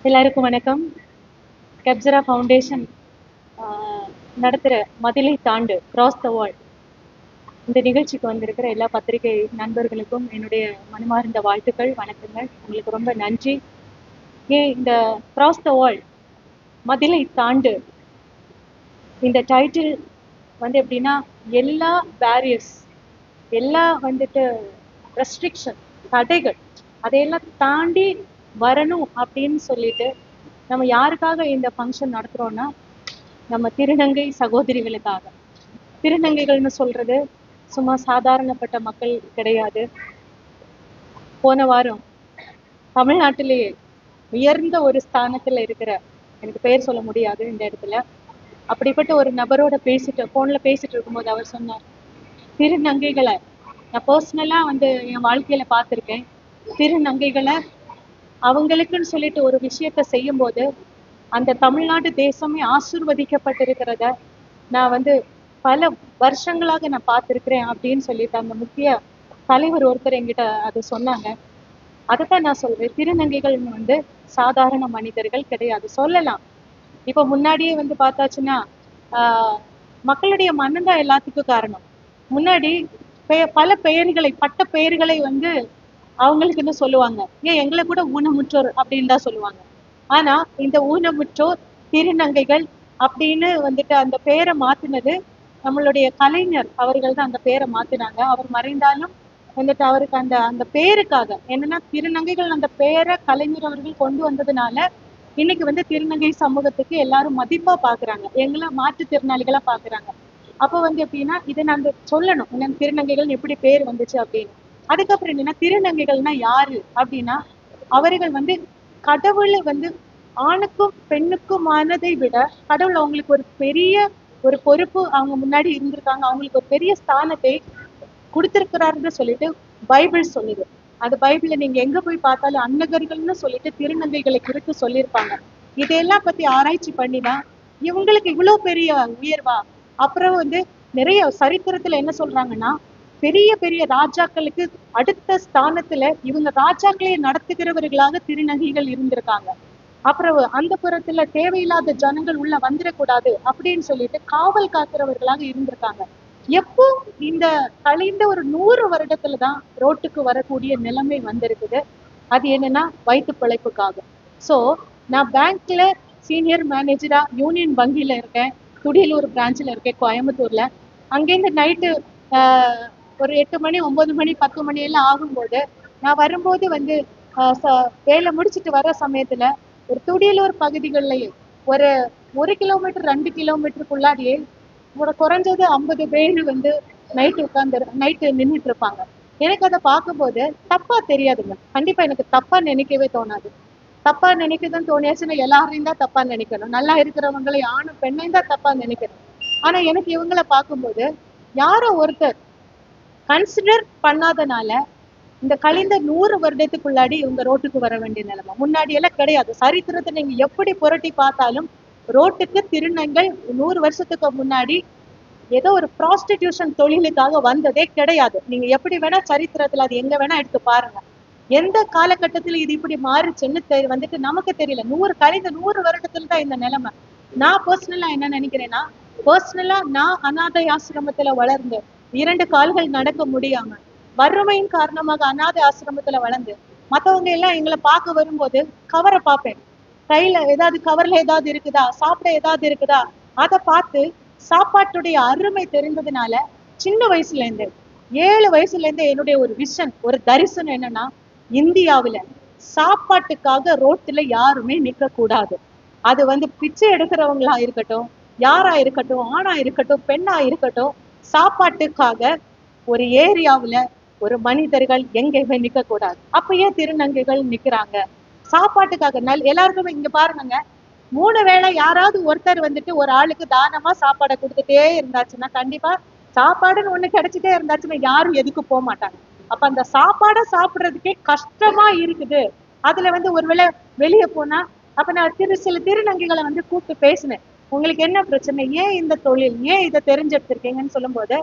எல்லாருக்கும் வணக்கம். கெப்சரா ஃபவுண்டேஷன் நடத்துகிற மதிலை தாண்டு கிராஸ் த வால் இந்த நிகழ்ச்சிக்கு வந்திருக்கிற எல்லா பத்திரிகை நண்பர்களுக்கும் என்னுடைய மனமார்ந்த வாழ்த்துக்கள், வணக்கங்கள். உங்களுக்கு ரொம்ப நன்றி. இந்த கிராஸ் த வால் மதிலை தாண்டு இந்த டைட்டில் எப்படின்னா எல்லா பேரியர்ஸ், எல்லா ரெஸ்ட்ரிக்ஷன், தடைகள் அதையெல்லாம் தாண்டி வரணும் அப்படின்னு சொல்லிட்டு நம்ம யாருக்காக இந்த ஃபங்க்ஷன் நடத்துகிறோன்னா நம்ம திருநங்கை சகோதரிகளுக்காக. திருநங்கைகள்னு சொல்கிறது சும்மா சாதாரணப்பட்ட மக்கள் கிடையாது. போன வாரம் தமிழ்நாட்டிலேயே உயர்ந்த ஒரு ஸ்தானத்தில் இருக்கிற, எனக்கு பெயர் சொல்ல முடியாது இந்த இடத்துல, அப்படிப்பட்ட ஒரு நபரோட ஃபோனில் பேசிட்டு இருக்கும்போது அவர் சொன்னார், திருநங்கைகளை நான் பர்சனலாக என் வாழ்க்கையில் பார்த்துருக்கேன். திருநங்கைகளை அவங்களுக்குன்னு சொல்லிட்டு ஒரு விஷயத்த செய்யும்போது அந்த தமிழ்நாடு தேசமே ஆசீர்வதிக்கப்பட்டிருக்கிறத நான் பல வருஷங்களாக நான் பார்த்துருக்கிறேன் அப்படின்னு சொல்லிட்டு அந்த முக்கிய தலைவர் ஒருத்தர் என்கிட்ட அதை சொன்னாங்க. அதைத்தான் நான் சொல்றேன். திருநங்கைகள் சாதாரண மனிதர்கள் கிடையாது. சொல்லலாம் இப்போ முன்னாடியே பார்த்தாச்சுன்னா மக்களுடைய மனம் தான் எல்லாத்துக்கும் காரணம். முன்னாடி பல பெயர்களை, பட்ட பெயர்களை அவங்களுக்குன்னு சொல்லுவாங்க. ஏன் எங்களை கூட ஊனமுற்றோர் அப்படின்னு தான் சொல்லுவாங்க. ஆனா இந்த ஊனமுற்றோர் திருநங்கைகள் அப்படின்னு அந்த பெயரை மாத்தினது நம்மளுடைய கலைஞர் அவர்கள் தான் அந்த பெயரை மாத்தினாங்க. அவர் மறைந்தாலும் அவருக்கு அந்த அந்த பேருக்காக, என்னன்னா திருநங்கைகள் அந்த பெயரை கலைஞர் அவர்கள் கொண்டு வந்ததுனால இன்னைக்கு திருநங்கை சமூகத்துக்கு எல்லாரும் மதிப்பா பாக்குறாங்க, எங்களை மாற்றுத்திறனாளிகளா பாக்குறாங்க. அப்போ எப்படின்னா இதை நாங்க சொல்லணும், என்னன்னு திருநங்கைகள் எப்படி பேர் வந்துச்சு அப்படின்னு. அதுக்கப்புறம் என்னன்னா திருநங்கைகள்னா யாரு அப்படின்னா அவர்கள் கடவுள் ஆணுக்கும் பெண்ணுக்குமானதை விட கடவுள் அவங்களுக்கு ஒரு பெரிய ஒரு பொறுப்பு அவங்க முன்னாடி இருந்திருக்காங்க, அவங்களுக்கு ஒரு பெரிய ஸ்தானத்தை கொடுத்திருக்கிறாருன்னு சொல்லிட்டு பைபிள் சொல்லுது. அது பைபிள்ல நீங்க எங்க போய் பார்த்தாலும் அன்னகர்கள்னு சொல்லிட்டு திருநங்கைகளை குறித்து சொல்லியிருப்பாங்க. இதையெல்லாம் பத்தி ஆராய்ச்சி பண்ணிதான் இவங்களுக்கு இவ்வளவு பெரிய உயர்வா. அப்புறம் நிறைய சரித்திரத்துல என்ன சொல்றாங்கன்னா, பெரிய பெரிய ராஜாக்களுக்கு அடுத்த ஸ்தானத்துல இவங்க ராஜாக்களையே நடத்துகிறவர்களாக திருநங்கைகள் இருந்திருக்காங்க. அப்புறம் அந்த புறத்துல தேவையில்லாத ஜனங்கள் உள்ள வந்துடக்கூடாது அப்படின்னு சொல்லிட்டு காவல் காக்கிறவர்களாக இருந்திருக்காங்க. எப்போ இந்த கழிந்த ஒரு 100 வருடத்துலதான் ரோட்டுக்கு வரக்கூடிய நிலைமை வந்திருக்குது. அது என்னன்னா வயிற்று பிழைப்புக்காக. ஸோ நான் பேங்க்ல சீனியர் மேனேஜரா யூனியன் வங்கியில இருக்கேன். துடியலூர் பிரான்ச்ல இருக்கேன், கோயம்புத்தூர்ல. அங்கேருந்து நைட்டு ஒரு 8 மணி 9 மணி 10 மணி எல்லாம் ஆகும்போது நான் வரும்போது வேலை முடிச்சுட்டு வர சமயத்துல ஒரு துடியலூர் பகுதிகளிலேயே ஒரு 1 கிலோமீட்டர் 2 கிலோமீட்டருக்குள்ளாடியே ஒரு குறைஞ்சது 50 பேர் நைட்டு நின்றுட்டு இருப்பாங்க. எனக்கு அதை பார்க்கும்போது தப்பா தெரியாதுங்க, கண்டிப்பா எனக்கு தப்பா நினைக்கவே தோணாது. தப்பா நினைக்கதான் தோணியாச்சுன்னா எல்லாரையும் தான் தப்பா நினைக்கணும், நல்லா இருக்கிறவங்களை ஆணும் பெண்ணையும் தான் தப்பா நினைக்கணும். ஆனா எனக்கு இவங்களை பார்க்கும்போது யாரோ ஒருத்தர் கன்சிடர் பண்ணாதனால இந்த கழிந்த 100 வருடத்துக்குள்ளாடி இவங்க ரோட்டுக்கு வர வேண்டிய நிலைமை. முன்னாடி எல்லாம் கிடையாது. சரித்திரத்தை நீங்க எப்படி புரட்டி பார்த்தாலும் ரோட்டுக்கு திருநங்கை 100 வருஷத்துக்கு முன்னாடி ஏதோ ஒரு ப்ராஸ்டிடியூஷன் தொழிலுக்காக வந்ததே கிடையாது. நீங்க எப்படி வேணா சரித்திரத்துல அது எங்க வேணா எடுத்து பாருங்க. எந்த காலகட்டத்துல இது இப்படி மாறுச்சுன்னு நமக்கு தெரியல. கழிந்த 100 வருடத்துல தான் இந்த நிலைமை. நான் பர்சனலா என்ன நினைக்கிறேன்னா, நான் அநாதை ஆசிரமத்துல வளர்ந்து 2 கால்கள் நடக்க முடியாம வறுமையின் காரணமாக அநாதை ஆசிரமத்துல வளர்ந்து மத்தவங்க எல்லாம் எங்களை பார்க்க வரும்போது கவரை பார்ப்பேன். கையில ஏதாவது கவர்ல ஏதாவது இருக்குதா, சாப்பிட ஏதாவது இருக்குதா, அதை பார்த்து சாப்பாட்டுடைய அருமை தெரிந்ததுனால சின்ன வயசுல இருந்து 7 வயசுல இருந்து என்னுடைய ஒரு விஷன், ஒரு தரிசனம் என்னன்னா, இந்தியாவுல சாப்பாட்டுக்காக ரோட்டுல யாருமே நிக்க கூடாது. அது பிச்சை எடுக்கிறவங்களா இருக்கட்டும், யாரா இருக்கட்டும், ஆணா இருக்கட்டும், பெண்ணா இருக்கட்டும், சாப்பாட்டுக்காக ஒரு ஏரியாவுல ஒரு மனிதர்கள் எங்கேயுமே நிக்க கூடாது. அப்பயே திருநங்கைகள் நிக்கிறாங்க சாப்பாட்டுக்காக. எல்லாருக்குமே இங்க பாருங்க, 3 வேளை யாராவது ஒருத்தர் ஒரு ஆளுக்கு தானமா சாப்பாடை கொடுத்துட்டே இருந்தாச்சுன்னா, கண்டிப்பா சாப்பாடுன்னு ஒண்ணு கிடைச்சிட்டே இருந்தாச்சுன்னா யாரும் எதுக்கு போக மாட்டாங்க. அப்ப அந்த சாப்பாடை சாப்பிடுறதுக்கே கஷ்டமா இருக்குது. அதுல ஒருவேளை வெளியே போனா, அப்ப நான் சில திருநங்கைகளை கூப்பிட்டு பேசினேன். உங்களுக்கு என்ன பிரச்சனை, ஏன் இந்த தொழில், ஏன் இதை தெரிஞ்செடுத்திருக்கீங்கன்னு சொல்லும் போது,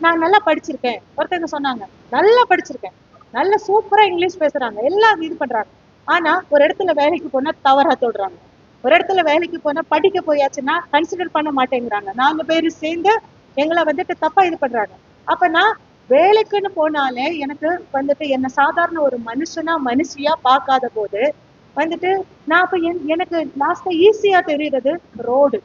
நான் நல்லா படிச்சிருக்கேன். ஒருத்தவங்க சொன்னாங்க, நல்லா படிச்சிருக்கேன், நல்ல சூப்பரா இங்கிலீஷ் பேசுறாங்க, எல்லாம் இது பண்றாங்க. ஆனா ஒரு இடத்துல வேலைக்கு போனா தவறா தொடுறாங்க. ஒரு இடத்துல வேலைக்கு போனா படிக்க போயாச்சுன்னா கன்சிடர் பண்ண மாட்டேங்கிறாங்க. 4 பேரு சேர்ந்து எங்களை வந்துட்டு தப்பா இது பண்றாங்க. அப்ப நான் வேலைக்குன்னு போனாலே எனக்கு வந்துட்டு என்ன சாதாரண ஒரு மனுஷனா மனுஷியா பார்க்காத போது வந்துட்டு நான் அப்ப எனக்கு லாஸ்டா ஈஸியா தெரியுறது ரோடு,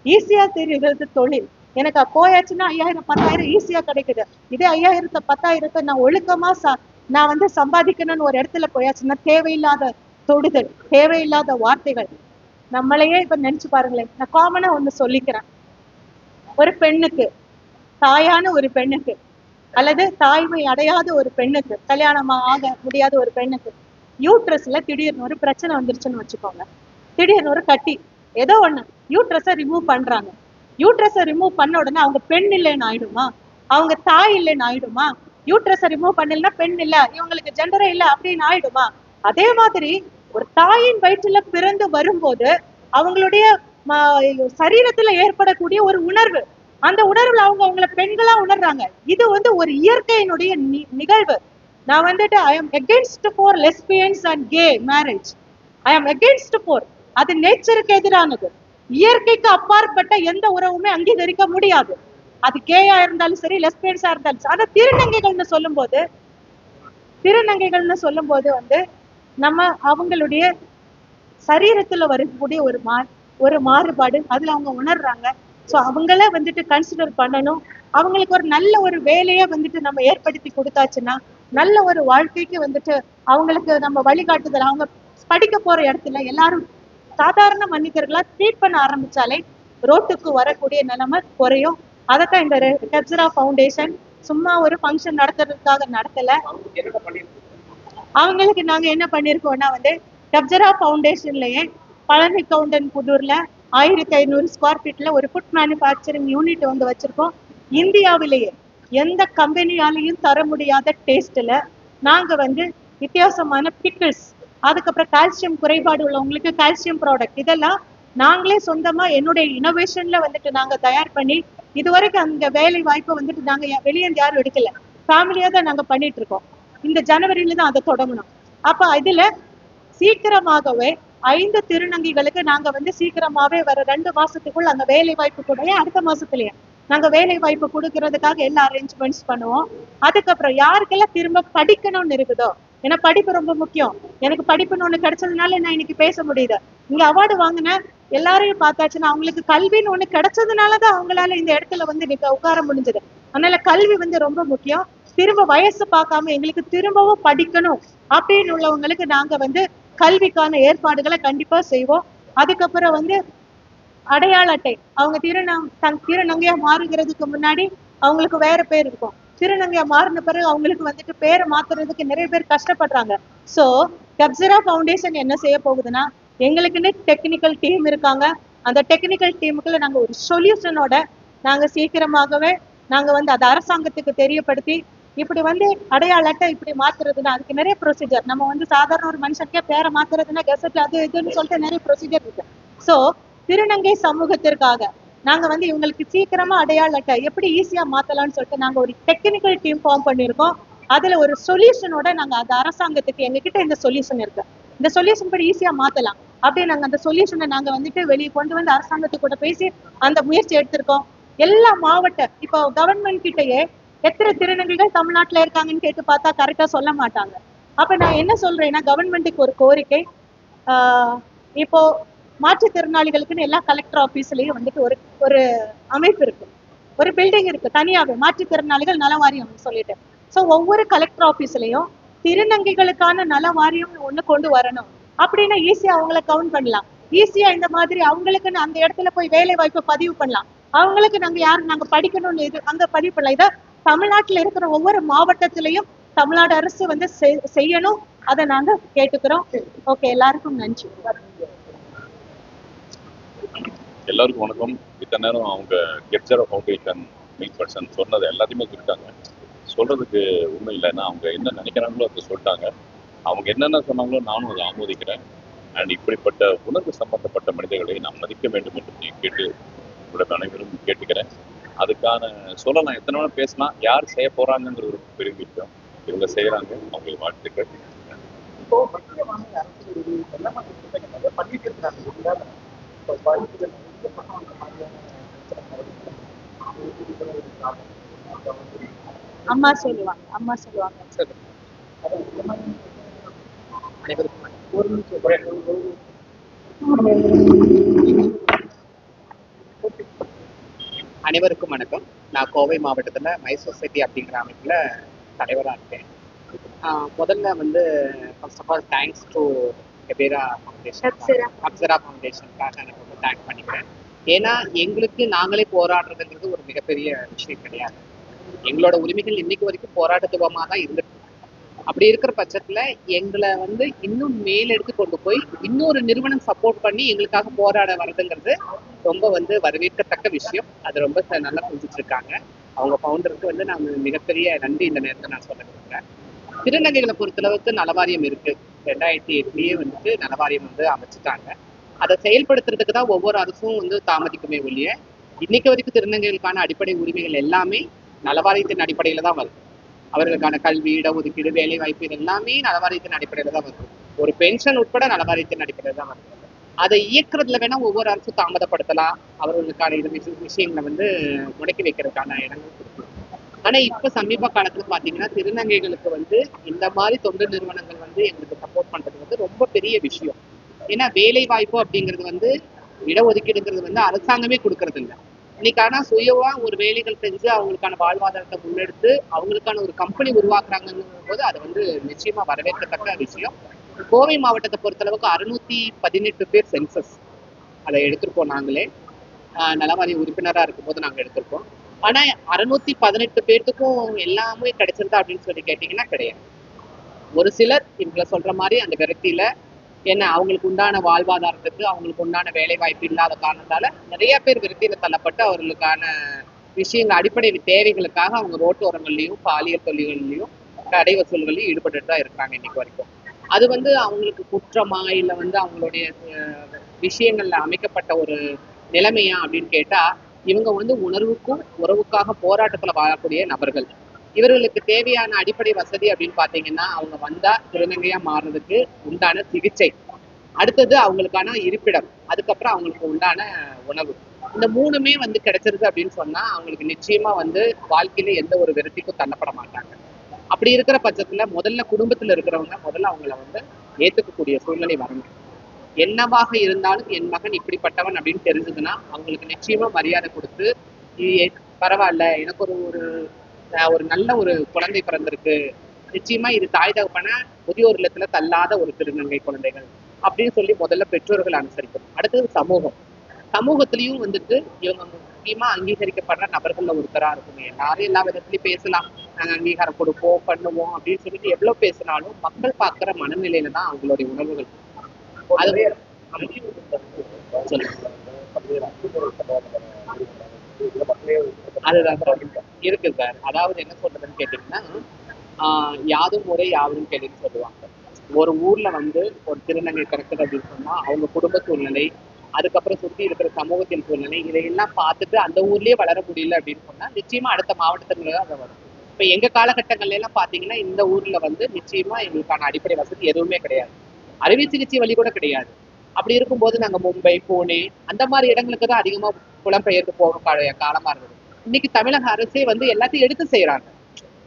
ஈஸியா தெரியுறது தொழில். எனக்கு போயாச்சுன்னா 5000 10,000 ஈஸியா கிடைக்குது. இதே 5000 10,000 நான் ஒழுக்கமா நான் வந்து சம்பாதிக்கணும்னு ஒரு இடத்துல போயாச்சுன்னா தேவையில்லாத தொடுதல், தேவையில்லாத வார்த்தைகள். நம்மளையே இப்ப நினைச்சு பாருங்களேன். நான் காமனா ஒண்ணு சொல்லிக்கிறேன். ஒரு பெண்ணுக்கு, தாயான ஒரு பெண்ணுக்கு அல்லது தாய்மை அடையாத ஒரு பெண்ணுக்கு, கல்யாணம் ஆக முடியாத ஒரு பெண்ணுக்கு யூட்ரஸ்ல திடீர்னு ஒரு பிரச்சனை வந்துருச்சுன்னு வச்சுக்கோங்க. திடீர்னு ஒரு கட்டி ஏதோ ஒண்ணு யூட்ரஸை ரிமூவ் பண்றாங்க. யூட்ரஸை ரிமூவ் பண்ண உடனே அவங்க பெண் இல்லைன்னு ஆயிடுமா? அவங்க தாய் இல்லைன்னு ஆயிடுமா? யூட்ரஸை ரிமூவ் பண்ணலன்னா பெண் இல்ல, இவங்களுக்கு ஜெண்டரே இல்ல அப்படின்னு ஆயிடுமா? அதே மாதிரி ஒரு தாயின் வயிற்றுல பிறந்து வரும்போது அவங்களுடைய சரீரத்துல ஏற்படக்கூடிய ஒரு உணர்வு, அந்த உணர்வுல அவங்க அவங்கள பெண்களா உணர்றாங்க. இது வந்து ஒரு இயற்கையினுடைய நிகழ்வு. நான் வந்துட்டு I am against for lesbians and K marriage. I am against for, அது நேச்சருக்கு எதிரானது. இயற்கைக்கு அப்பாற்பட்ட எந்த உறவுமே அங்கீகரிக்க முடியாது. அது கேயா இருந்தாலும் சரி, லெஸ்பியன்ஸா இருந்தாலும் சரி. ஆனா திருநங்கைகள்னு சொல்லும் போது வந்து நம்ம அவங்களுடைய சரீரத்துல வரக்கூடிய ஒரு மாறுபாடு அதுல அவங்க உணர்றாங்க. ஸோ அவங்கள வந்துட்டு கன்சிடர் பண்ணணும். அவங்களுக்கு ஒரு நல்ல ஒரு வேலையை வந்துட்டு நம்ம ஏற்படுத்தி கொடுத்தாச்சுன்னா நல்ல ஒரு வாழ்க்கைக்கு வந்துட்டு அவங்களுக்கு நம்ம வழிகாட்டுதல். அவங்க படிக்க போற இடத்துல எல்லாரும் சாதாரண மனிதர்களா ட்ரீட் பண்ண ஆரம்பிச்சாலே ரோட்டுக்கு வரக்கூடிய நிலைமை குறையும். அதைத்தான் இந்த கெப்சரா ஃபவுண்டேஷன் சும்மா ஒரு ஃபங்க்ஷன் நடத்துறதுக்காக நடத்தல. அவங்களுக்கு நாங்க என்ன பண்ணிருக்கோம்னா வந்து கெப்சரா ஃபவுண்டேஷன்லயே பழனி கவுண்டன் புதூர்ல 1500 ஸ்கொயர் ஃபீட்ல ஒரு ஃபுட் மேனுஃபேக்சரிங் யூனிட் வந்து வச்சிருக்கோம். இந்தியாவிலேயே எந்த கம்பெனியாலையும் தர முடியாத டேஸ்ட்ல நாங்க வந்து வித்தியாசமான பிக்கிள்ஸ், அதுக்கப்புறம் கால்சியம் குறைபாடு உள்ளவங்களுக்கு கால்சியம் ப்ராடக்ட், இதெல்லாம் நாங்களே சொந்தமா என்னுடைய இனோவேஷன்ல வந்துட்டு நாங்க தயார் பண்ணி இதுவரைக்கும் அந்த வேலை வாய்ப்பை வந்துட்டு நாங்க வெளியே யாரும் எடுக்கல, ஃபேமிலியா தான் நாங்க பண்ணிட்டு இருக்கோம். இந்த ஜனவரியில தான் அதை தொடங்கணும். அப்ப இதுல சீக்கிரமாகவே 5 திருநங்கைகளுக்கு நாங்க வந்து சீக்கிரமாவே வர 2 மாசத்துக்குள்ள அங்க வேலை வாய்ப்பு கூடயே அடுத்த மாசத்துலயே நாங்க வேலை வாய்ப்பு கொடுக்கறதுக்காக எல்லா அரேஞ்ச்மெண்ட்ஸ் பண்ணுவோம். அதுக்கப்புறம் யாருக்கெல்லாம் திரும்ப படிக்கணும்னு இருக்குதோ, ஏன்னா படிப்பு ரொம்ப முக்கியம். எனக்கு படிப்புன்னு ஒண்ணு கிடைச்சதுனால நான் இன்னைக்கு பேச முடியுது. இங்க அவார்டு வாங்கின எல்லாரையும் பார்த்தாச்சுன்னா அவங்களுக்கு கல்வின்னு ஒண்ணு கிடைச்சதுனாலதான் அவங்களால இந்த இடத்துல வந்து உட்கார முடிஞ்சது. அதனால கல்வி வந்து ரொம்ப முக்கியம். திரும்ப வயசு பார்க்காம எங்களுக்கு திரும்பவும் படிக்கணும் அப்படின்னு உள்ளவங்களுக்கு நாங்க வந்து கல்விக்கான ஏற்பாடுகளை கண்டிப்பா செய்வோம். அதுக்கப்புறம் வந்து அடையாள அட்டை, அவங்க திருநங்கையா மாறுகிறதுக்கு முன்னாடி அவங்களுக்கு வேற பேர் இருக்கும். திருநங்கையா மாறின பிறகு அவங்களுக்கு வந்துட்டு பேரை மாத்துறதுக்கு நிறைய பேர் கஷ்டப்படுறாங்க. சோ கெப்சரா ஃபவுண்டேஷன் என்ன செய்ய போகுதுன்னா, எங்களுக்குன்னு டெக்னிக்கல் டீம் இருக்காங்க. அந்த டெக்னிக்கல் டீமுக்குள்ள நாங்க ஒரு சொல்யூஷனோட நாங்க சீக்கிரமாகவே நாங்க வந்து அதை அரசாங்கத்துக்கு தெரியப்படுத்தி இப்படி வந்து அடையாள அட்டை இப்படி மாத்துறதுன்னா அதுக்கு நிறைய ப்ரொசீஜர். நம்ம வந்து சாதாரண ஒரு மனுஷனுக்கே பேரை மாத்துறதுன்னா கெசட் அது இதுன்னு சொல்லிட்டு நிறைய ப்ரொசீஜர் இருக்கு. சோ திருநங்கை சமூகத்திற்காக நாங்க வந்து இவங்களுக்கு சீக்கிரமா அடையாள அட்டை எப்படி ஈஸியா மாத்தலாம்னு சொல்லிட்டு நாங்க ஒரு டெக்னிக்கல் டீம் ஃபார்ம் பண்ணிருக்கோம். அதுல ஒரு சொல்யூஷனோட நாங்க அது அரசாங்கத்துக்கு எங்ககிட்ட இந்த சொல்யூஷன் இருக்கு, இந்த சொல்யூஷன் படி ஈஸியா மாத்தலாம் அப்படியே நாங்க அந்த சொல்யூஷனை நாங்க வந்துட்டு வெளியே கொண்டு வந்து அரசாங்கத்துக்கு கூட பேசி அந்த முயற்சி எடுத்திருக்கோம். எல்லா மாவட்ட இப்போ கவர்மெண்ட் கிட்டயே எத்தனை திருநங்கைகள் தமிழ்நாட்டுல இருக்காங்கன்னு கேட்டு பார்த்தா கரெக்டா சொல்ல மாட்டாங்க. அப்ப நான் என்ன சொல்றேன்னா, கவர்மெண்ட்டுக்கு ஒரு கோரிக்கை. இப்போ மாற்றுத்திறனாளிகளுக்குன்னு எல்லா கலெக்டர் ஆபீஸ்லயும் வந்துட்டு ஒரு ஒரு அமைப்பு இருக்கு, ஒரு பில்டிங் இருக்கு தனியாவே மாற்றுத்திறனாளிகள் நல வாரியம் சொல்லிட்டு. ஸோ ஒவ்வொரு கலெக்டர் ஆபீஸ்லயும் திருநங்கைகளுக்கான நல வாரியம்னு ஒண்ணு கொண்டு வரணும். அப்படின்னா ஈஸியா அவங்கள கவுண்ட் பண்ணலாம். ஈஸியா இந்த மாதிரி அவங்களுக்குன்னு அந்த இடத்துல போய் வேலை வாய்ப்பு பதிவு பண்ணலாம். அவங்களுக்கு நாங்க படிக்கணும்னு இது அங்க பதிவு பண்ணலாம். இதை தமிழ்நாட்டுல இருக்கிற ஒவ்வொரு மாவட்டத்திலையும் தமிழ்நாடு அரசு வந்து செய்யணும். அதை நாங்க கேட்டுக்கிறோம். ஓகே, எல்லாருக்கும் நன்றி. எல்லாருக்கும் வணக்கம். இத்தனை நேரம் அவங்க கெப்சரா ஃபவுண்டேஷன் மெயின் பர்சன் சொன்னது எல்லாத்தையுமே சொல்லிட்டாங்க. சொல்றதுக்கு ஒன்றும் இல்லைன்னா அவங்க என்ன நினைக்கிறாங்களோ அதை சொல்லிட்டாங்க. அவங்க என்னென்ன சொன்னாங்களோ நானும் அதை ஆமோதிக்கிறேன். அண்ட் இப்படிப்பட்ட உணர்வு சம்பந்தப்பட்ட மனிதர்களை நாம் மதிக்க வேண்டும் என்று கேட்டு உங்களோட அனைவரும் கேட்டுக்கிறேன். அதுக்கான சொல்லலாம், எத்தனை நாள் பேசலாம், யார் செய்ய போறாங்கிற ஒரு பெரிய விஷயம். இவங்க செய்யறாங்க, அவங்களுக்கு வாழ்த்துக்கள். இப்போ மத்திய மாநில அரசு எல்லா மாதிரி பண்ணிட்டு இருக்கிறாங்க. இப்போ படிப்புகள் அம்மா சொல்லுவாங்க, அம்மா சொல்லுவாங்க. அனைவருக்கும் வணக்கம். நான் கோவை மாவட்டத்தில் மை சொசைட்டி அப்படிங்கிற அமைப்பில் தலைவராக இருக்கேன். முதல்ல வந்து first of all thanks to கெபேரா ஃபவுண்டேஷன், அப்சரா ஃபவுண்டேஷனுக்காக நான் ரொம்ப தேங்க் பண்ணிக்கிறேன். ஏன்னா எங்களுக்கு நாங்களே போராடுறதுங்கிறது ஒரு மிகப்பெரிய விஷயம் கிடையாது. எங்களோட உரிமைகள் இன்னைக்கு வரைக்கும் போராட்டத்துவமாக தான் இருந்துட்டு. அப்படி இருக்கிற பட்சத்துல எங்களை வந்து இன்னும் மேலெடுத்து கொண்டு போய் இன்னொரு நிறுவனம் சப்போர்ட் பண்ணி எங்களுக்காக போராட வர்றதுங்கிறது ரொம்ப வந்து வரவேற்கத்தக்க விஷயம். அது ரொம்ப நல்லா செஞ்சுட்டு இருக்காங்க. அவங்க ஃபவுண்டருக்கு வந்து நான் மிகப்பெரிய நன்றி இந்த நேரத்தில் நான் சொல்ல விரும்புகிறேன். திருநங்கைகளை பொறுத்தளவுக்கு நலவாரியம் இருக்கு. 2008 வந்துட்டு நலவாரியம் வந்து அமைச்சிட்டாங்க. அதை செயல்படுத்துறதுக்கு தான் ஒவ்வொரு அரசும் வந்து தாமதிக்குமே ஒழிய இன்னைக்கு வரைக்கும் திருநங்கைகளுக்கான அடிப்படை உரிமைகள் எல்லாமே நலவாரியத்தின் அடிப்படையில தான் வருது. அவர்களுக்கான கல்வி, இடஒதுக்கீடு, வேலை வாய்ப்பு இது எல்லாமே நலவாரியத்தின் அடிப்படையில தான் வருது. ஒரு பென்ஷன் உட்பட நலவாரியத்தின் அடிப்படையில தான் வருது. அதை இயக்குறதுல வேணா ஒவ்வொரு அரசும் தாமதப்படுத்தலாம், அவர்களுக்கான இது விஷயங்களை வந்து முடக்கி வைக்கிறதுக்கான இடங்கள் இருக்கு. ஆனா இப்ப சமீப காலத்துல பாத்தீங்கன்னா திருநங்கைகளுக்கு வந்து இந்த மாதிரி தொண்டு நிறுவனங்கள் வந்து எங்களுக்கு சப்போர்ட் பண்றது வந்து ரொம்ப பெரிய விஷயம். ஏன்னா வேலை வாய்ப்பு அப்படிங்கிறது வந்து இடஒதுக்கீடுங்கிறது வந்து அரசாங்கமே கொடுக்கறது இல்லை. இன்னைக்கு ஆனா சுயமா ஒரு வேலைகள் செஞ்சு அவங்களுக்கான வாழ்வாதாரத்தை முன்னெடுத்து அவங்களுக்கான ஒரு கம்பெனி உருவாக்குறாங்கங்கும் போது அது வந்து நிச்சயமா வரவேற்கத்தக்க விஷயம். கோவை மாவட்டத்தை பொறுத்தளவுக்கு 618 பேர் சென்சஸ் அதை எடுத்திருக்கோம். நாங்களே நலவாரிய உறுப்பினராக இருக்கும்போது நாங்கள் எடுத்திருக்கோம். ஆனா 618 பேர்த்துக்கும் எல்லாமே கிடைச்சிருந்தா அப்படின்னு சொல்லி கேட்டீங்கன்னா கிடையாது. ஒரு சிலர் இவங்களை சொல்ற மாதிரி அந்த விரக்தியில என்ன அவங்களுக்கு உண்டான வாழ்வாதாரத்துக்கு அவங்களுக்கு உண்டான வேலை வாய்ப்பு இல்லாத காரணத்தால நிறைய பேர் விரக்தியில தள்ளப்பட்டு அவர்களுக்கான விஷயங்கள் அடிப்படை தேவைகளுக்காக அவங்க ரோட்டோரங்கள்லையும் பாலியல் தொழில்கள்லையும் கடை வசூல்களையும் ஈடுபட்டு தான் இருக்கிறாங்க இன்னைக்கு வரைக்கும். அது வந்து அவங்களுக்கு குற்றமா இல்லை வந்து அவங்களுடைய விஷயங்கள்ல அமைக்கப்பட்ட ஒரு நிலைமையா அப்படின்னு கேட்டா இவங்க வந்து உணர்வுக்கும் உறவுக்காக போராட்டத்துல வாழக்கூடிய நபர்கள். இவர்களுக்கு தேவையான அடிப்படை வசதி அப்படின்னு பாத்தீங்கன்னா அவங்க வந்தா திருநங்கையா மாறுறதுக்கு உண்டான சிகிச்சை, அடுத்தது அவங்களுக்கான இருப்பிடம், அதுக்கப்புறம் அவங்களுக்கு உண்டான உணவு, இந்த மூணுமே வந்து கிடைச்சிருது அப்படின்னு சொன்னா அவங்களுக்கு நிச்சயமா வந்து வாழ்க்கையில எந்த ஒரு விரக்திக்கும் தள்ளப்பட மாட்டாங்க. அப்படி இருக்கிற பட்சத்துல முதல்ல குடும்பத்துல இருக்கிறவங்க முதல்ல அவங்கள வந்து ஏத்துக்கக்கூடிய சூழ்நிலை வரணும். என்னவாக இருந்தாலும் என் மகன் இப்படிப்பட்டவன் அப்படின்னு தெரிஞ்சதுன்னா அவங்களுக்கு நிச்சயமா மரியாதை கொடுத்து பரவாயில்ல எனக்கு ஒரு நல்ல ஒரு குழந்தை பிறந்திருக்கு, நிச்சயமா இது தாய் தகப்பன முதியோர் இல்லத்துல தள்ளாத ஒரு திருநங்கை குழந்தைகள் அப்படின்னு சொல்லி முதல்ல பெற்றோர்கள் அனுசரிக்கணும். அடுத்தது சமூகத்திலையும் வந்துட்டு இவங்க முக்கியமா அங்கீகரிக்கப்படுற நபர்கள்ல ஒருத்தரா இருக்கணும். எல்லாரும் எல்லா விதத்துலயும் பேசலாம், நாங்க அங்கீகாரம் கொடுப்போம் பண்ணுவோம் அப்படின்னு சொல்லிட்டு எவ்வளவு பேசினாலும் மக்கள் பார்க்கிற மனநிலையில தான் அவங்களுடைய உணர்வுகள். அதுதான் இருக்கு சார். அதாவது என்ன சொல்றதுன்னு கேட்டீங்கன்னா யாதும் முறை யாவரும் கேளுன்னு சொல்லுவாங்க. ஒரு ஊர்ல வந்து ஒரு திருநங்கை பிறக்குது அப்படின்னு சொன்னா அவங்க குடும்ப சூழ்நிலை, அதுக்கப்புறம் சுத்தி இருக்கிற சமூகத்தின் சூழ்நிலை இதையெல்லாம் பார்த்துட்டு அந்த ஊர்லயே வளர முடியல அப்படின்னு சொன்னா நிச்சயமா அடுத்த மாவட்டத்துல அதை வரும். இப்ப எங்க காலகட்டங்கள்ல எல்லாம் பாத்தீங்கன்னா இந்த ஊர்ல வந்து நிச்சயமா எங்களுக்கான அடிப்படை வசதி எதுவுமே கிடையாது, அறுவை சிகிச்சை வழி கூட கிடையாது. அப்படி இருக்கும்போது நாங்க மும்பை, புனே அந்த மாதிரி இடங்களுக்கு தான் அதிகமா புலம்பெயர்ந்து போக காலமா இருந்தது. இன்னைக்கு தமிழக அரசே வந்து எல்லாத்தையும் எடுத்து செய்யறாங்க.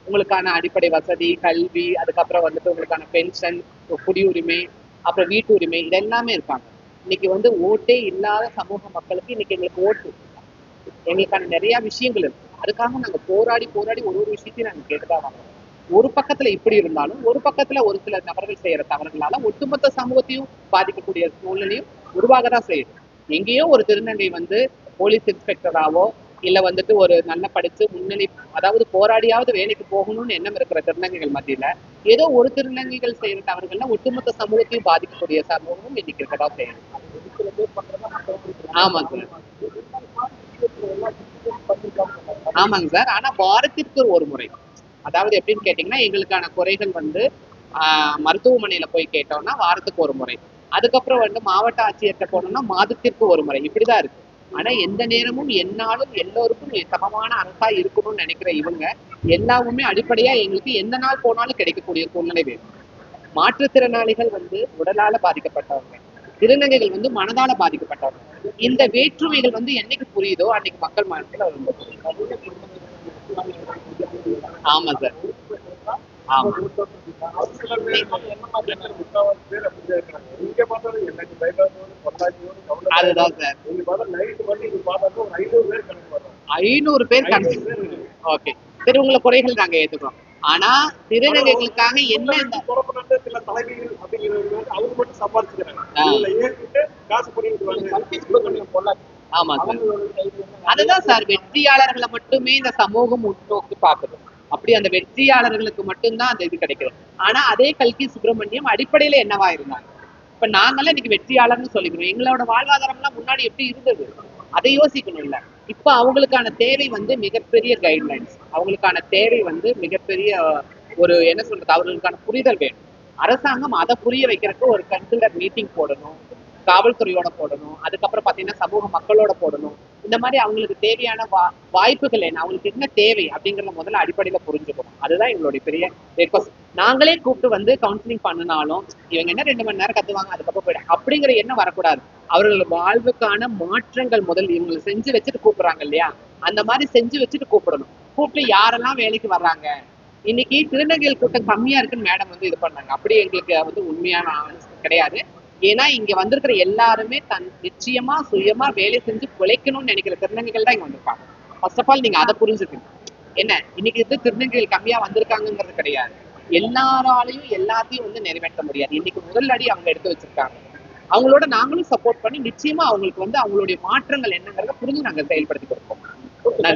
உங்களுக்கான அடிப்படை வசதி, கல்வி, அதுக்கப்புறம் வந்துட்டு உங்களுக்கான பென்ஷன், குடியுரிமை, அப்புறம் வீட்டு உரிமை, இது எல்லாமே இருக்காங்க. இன்னைக்கு வந்து ஓட்டே இல்லாத சமூக மக்களுக்கு இன்னைக்கு எங்களுக்கு ஓட்டு, எங்களுக்கான நிறைய விஷயங்கள் இருக்கு. அதுக்காக நாங்க போராடி ஒரு விஷயத்தையும் நாங்க கேட்டுதான் வாங்குறோம். ஒரு பக்கத்துல இப்படி இருந்தாலும் ஒரு பக்கத்துல ஒரு சில நபர்கள் செய்யற தவறுகளால ஒட்டுமொத்த சமூகத்தையும் பாதிக்கக்கூடிய சூழ்நிலையும் உருவாகதான் செய்யுது. எங்கேயோ ஒரு திருநங்கை வந்து போலீஸ் இன்ஸ்பெக்டராவோ இல்ல வந்துட்டு ஒரு நல்ல படிச்சு முன்னணி அதாவது போராடியாவது வேலைக்கு போகணும்னு எண்ணம் இருக்கிற திருநங்கைகள் மத்தியில ஏதோ ஒரு திருநங்கைகள் செய்யற தவறுகள்ல ஒட்டுமொத்த சமூகத்தையும் பாதிக்கக்கூடிய சமூகமும் இன்னைக்கு இருக்கதா செய்யுது. ஆமாங்க ஆமாங்க சார். ஆனா வாரத்திற்கு ஒரு முறை, அதாவது எப்படின்னு கேட்டீங்கன்னா எங்களுக்கான குறைகள் வந்து மருத்துவமனையில போய் கேட்டோம்னா வாரத்துக்கு ஒரு முறை, அதுக்கப்புறம் வந்து மாவட்ட ஆட்சியர்கிட்ட போனோம்னா மாதத்திற்கு ஒரு முறை, இப்படிதான் இருக்கு. ஆனா எந்த நேரமும் என்னாலும் எல்லோருக்கும் சமமான அரசா இருக்கணும்னு நினைக்கிற இவங்க எல்லாருமே அடிப்படையா எங்களுக்கு எந்த நாள் போனாலும் கிடைக்கக்கூடிய சூழ்நிலை வேணும். மாற்றுத்திறனாளிகள் வந்து உடலால பாதிக்கப்பட்டவங்க, திருநங்கைகள் வந்து மனதால பாதிக்கப்பட்டவங்க. இந்த வேற்றுமைகள் வந்து என்னைக்கு புரியுதோ அன்னைக்கு மக்கள் மனசுல ரொம்ப புரியும். ஆமா சார், ஆமா. அதுதான் சார், 500 பேர் ஓகே சரி, உங்களை குறைகள் நாங்க ஏத்துக்கிறோம். ஆனா திருநங்கைகளுக்காக என்ன இந்த ஆமா சார், அதுதான் சார், வெற்றியாளர்களை மட்டுமே இந்த சமூகம் முன்னோக்கி பாக்குது. அப்படி அந்த வெற்றியாளர்களுக்கு மட்டும்தான் அந்த இது கிடைக்குது. ஆனா அதே கல்கி சுப்பிரமணியம் அடிப்படையில என்னவா இருந்தாங்க? இப்ப நாங்கெல்லாம் இன்னைக்கு வெற்றியாளர்னு சொல்லிக்கிறோம். எங்களோட வாழ்வாதாரம் எல்லாம் முன்னாடி எப்படி இருந்தது அதை யோசிக்கணும் இல்ல. இப்ப அவங்களுக்கான தேவை வந்து மிகப்பெரிய கைட்லைன்ஸ், அவங்களுக்கான தேவை வந்து மிகப்பெரிய ஒரு என்ன சொல்றது, அவர்களுக்கான புரிதல் வேணும். அரசாங்கம் அதை புரிய வைக்கிறதுக்கு ஒரு கன்சிடர் மீட்டிங் போடணும், காவல்துறையோட போடணும், அதுக்கப்புறம் பாத்தீங்கன்னா சமூக மக்களோட போடணும். இந்த மாதிரி அவங்களுக்கு தேவையான வாய்ப்புகள் என்ன, அவங்களுக்கு என்ன தேவை அப்படிங்கறத முதல்ல அடிப்படையில புரிஞ்சுக்கணும். அதுதான் எங்களுடைய பெரிய ரெக்வஸ்ட். நாங்களே கூப்பிட்டு வந்து கவுன்சிலிங் பண்ணினாலும் இவங்க என்ன 2 மணி நேரம் கத்துவாங்க அதுக்கப்புறம் போயிடும் அப்படிங்கிற எண்ணம் வரக்கூடாது. அவர்கள் வாழ்வுக்கான மாற்றங்கள் முதல் இவங்களை செஞ்சு வச்சுட்டு கூப்பிடுறாங்க இல்லையா, அந்த மாதிரி செஞ்சு வச்சுட்டு கூப்பிடணும். கூப்பிட்டு யாரெல்லாம் வேலைக்கு வர்றாங்க, இன்னைக்கு திருநங்கைகள் கூட்டம் கம்மியா இருக்குன்னு மேடம் வந்து இது பண்ணாங்க. அப்படி எங்களுக்கு வந்து உண்மையான கிடையாது. ஏன்னா இங்க வந்திருக்கிற எல்லாருமே நிச்சயமா சுயமா வேலை செஞ்சு பிழைக்கணும்னு நினைக்கிற திருநங்கைகள் தான் இங்க வந்திருக்காங்க. ஃபர்ஸ்ட் ஆஃப் ஆல் நீங்க அதை புரிஞ்சுக்கணும். என்ன இன்னைக்கு இது திருநங்கைகள் கம்மியா வந்திருக்காங்கிறது கிடையாது, எல்லாராலையும் எல்லாத்தையும் வந்து நிறைவேற்ற முடியாது. இன்னைக்கு முதல் அடி அவங்க எடுத்து வச்சிருக்காங்க. அவங்களோட நாங்களும் சப்போர்ட் பண்ணி நிச்சயமா அவங்களுக்கு வந்து அவங்களுடைய மாற்றங்கள் என்னங்கிறத புரிஞ்சு நாங்க செயல்படுத்தி கொடுப்போம். நன்றி.